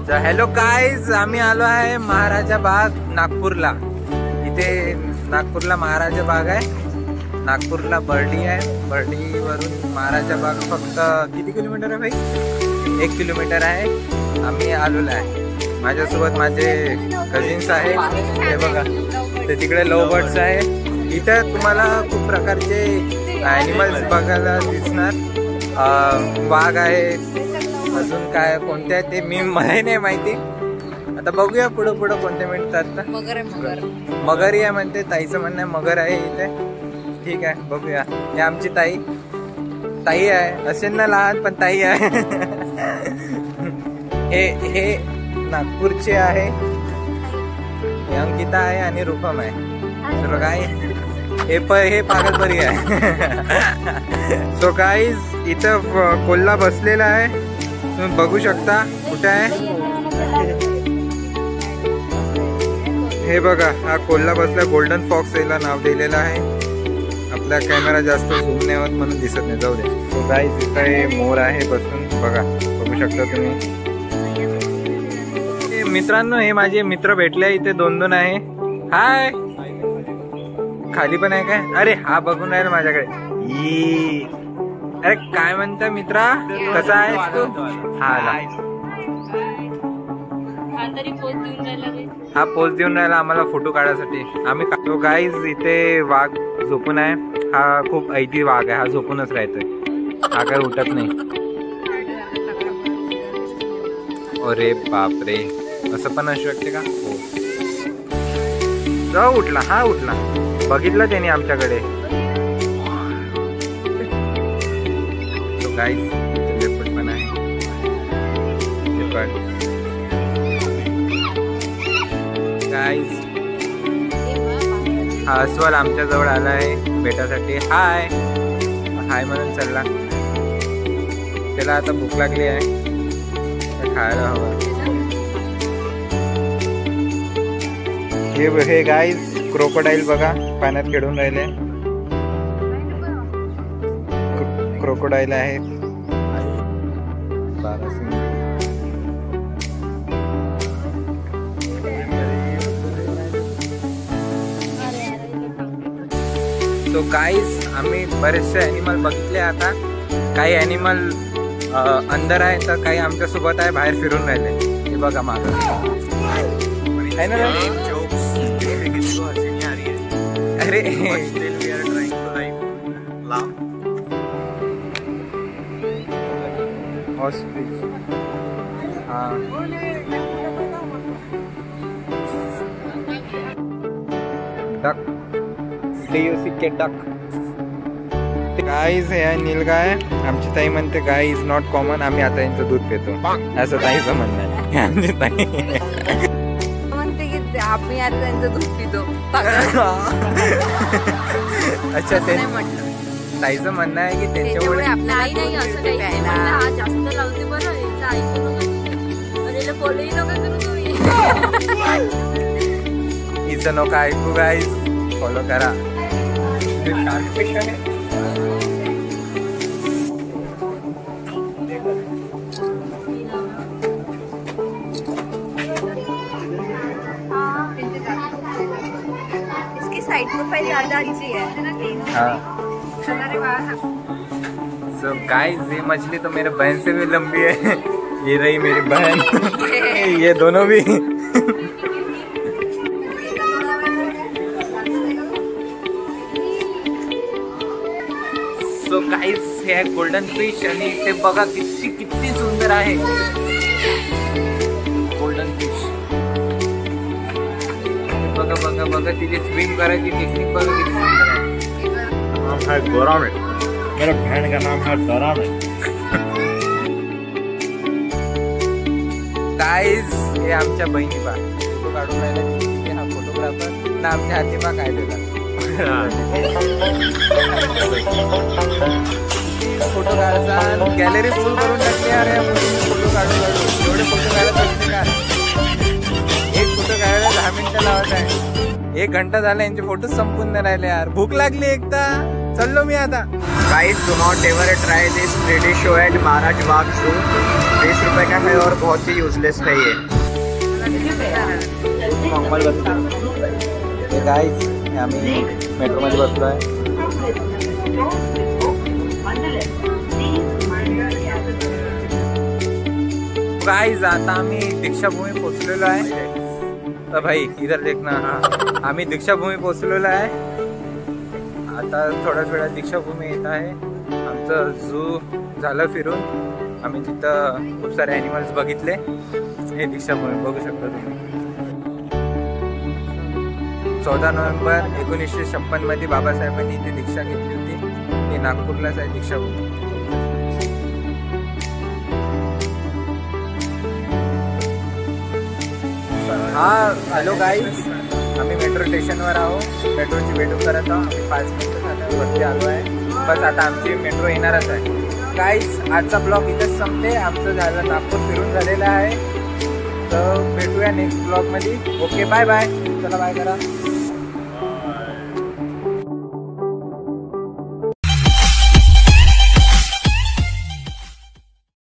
तर hello guys, आम्ही आलो आहे महाराजा बाग नागपूरला. इथे नागपूरला महाराजा बाग आहे, नागपूरला बर्डी आहे. बर्डीवरून महाराजा बाग फक्त किती किलोमीटर आहे भाई? 1 किलोमीटर आहे. आम्ही आलेलो आहे. माझ्यासोबत माझे कझिन्स आहे. हे बघा, ते तिकडे लव बर्ड्स आहे. इथं तुम्हाला खूप प्रकारचे ॲनिमल्स बघायला दिसणार. वाघ आहे, अजून काय कोणते आहे ते मला नाही माहिती. आता बघूया पुढं कोणते मिळतात. मगर आहे म्हणते, ताईचं म्हणणं आहे मगर आहे इथे. ठीक आहे, बघूया. हे आमची ताई आहे, असेल ना लहान पण ताई आहे. हे नागपूरचे आहे. हे अंकिता आहे आणि रूपम आहे. तर काय हे पागलपरी आहे. सो गाईज, इथं कोल्हा बसलेला आहे, तुम्ही बघू शकता. कुठे आहे हे बघा, हा कोल्हा बसला. गोल्डन फॉक्स याला नाव दिलेलं आहे. आपला कॅमेरा जास्त झूम नाही होत म्हणून दिसत नाही, जाऊ दे. सो गाईज, इथं हे मोर आहे बसून, बघू शकता तुम्ही. मित्रांनो, हे माझे मित्र भेटले इथे, 2 आहे. हाय, खाली पण आहे काय? अरे हा बघून राहिला माझ्याकडे. अरे काय म्हणता मित्रा, कसा आहेस तू? हा पोज देऊन राहिला आम्हाला फोटो काढायसाठी. आम्ही काढतो. गाईज, इथे वाघ झोपून आहे. हा खूप ऐती वाघ आहे, हा झोपूनच राहतोय, हा काय उठत नाही. अरे बापरे, असं पण असू शकते का? हो, जाऊ, उठला, हा उठला. बघितलं त्याने आमच्याकडे. तो गाईज, लेपर्ड पण आहे. गाईज, हा अस्वल आमच्या जवळ आला आहे भेटासाठी. हाय म्हणून चालला. त्याला आता भूक लागली आहे, खायला हवं. हे गाईज, क्रोकोडाईल बघा, पाण्यात खेळून राहिले. क्रोकोडाईल आहे. तो गाईज, आम्ही बरेचसे ॲनिमल बघितले. आता काही ॲनिमल अंदर आहे, तर काही आमच्या सोबत आहे, बाहेर फिरून राहिले. हे बघा मागं आहे ना. अरे डक, डक. गाईज, हे नीलगाय. आमची ताई म्हणते गाय इज नॉट कॉमन. आम्ही आता यांचं दूध पितो, असं ताईचं म्हणणं आहे. आमची ताई म्हणते की आम्ही आता त्यांचं दूध पितो. अच्छा, ते ताईचं म्हणणं आहे की त्यांच्यामुळे हिचं नको ऐकू. गाईज, फॉलो करा. साइड प्रोफाइल ज्यादा अच्छी है। हाँ। So guys, ये मछली तो मेरे बहन से भी लंबी है। ये रही मेरी बहन। ये दोनों भी। So guys, हे आहे गोल्डन फिश आणि ते बघा किती सुंदर आहे गोल्डन फिश। बघा बघा बघा तिथे स्विम करायची टेक्निक बघा किती सुंदर आहे। नाम है गोरामे, मेरे बहन का नाम है डरामे। गाइस, हे आमच्या बहिणी बा फोटो काढून राहिला। हा फोटोग्राफर ना आमच्या हाती बा काय देतात फोटो काढायचा। गॅलरी फुल करून टाकली यार या मुलीने फोटो काढून काढून। एवढे फोटो काढत असते का? एक फोटो काढायला 10 मिनिटं लावत आहे। 1 घंटा झाला यांचे फोटो संपून नाही राहिले यार। भूक लागली एकदा चाललो मी आता. Guys do not ever try this 3D show at Maharaj Bagh जू. 20 रुपए का है और बहुत ही यूजलेस है ये. गाईज आम्ही मेट्रोमध्ये बसलो आहे. गाईज आता आम्ही दीक्षाभूमी पोहोचलेलो आहे. तर भाई इधर देखना. आम्ही दीक्षाभूमी पोहोचलेलो आहे. आता थोड्याच वेळात दीक्षाभूमी येत आहे. आमचं झू झालं फिरून. आम्ही तिथं खूप सारे ॲनिमल्स बघितले. हे दीक्षाभूमी बघू शकता तुम्ही. 14 नोव्हेंबर 1956 मध्ये बाबासाहेबांनी इथे दीक्षा घेतली होती. हे नागपूरलाच आहे दीक्षाभूमी. हा हॅलो गाईज, आम्ही मेट्रो स्टेशनवर आहोत. मेट्रोची वेट करत आहोत. आम्ही 5 मिनिटं झालं वरती आलो आहे. बस आता आमची मेट्रो येणारच आहे. गाईज आजचा ब्लॉग इथेच संपते. आमचं झालं नागपूर फिरून झालेलं आहे. तर भेटूया नेक्स्ट ब्लॉगमध्ये. Okay bye bye. चला बाय करा.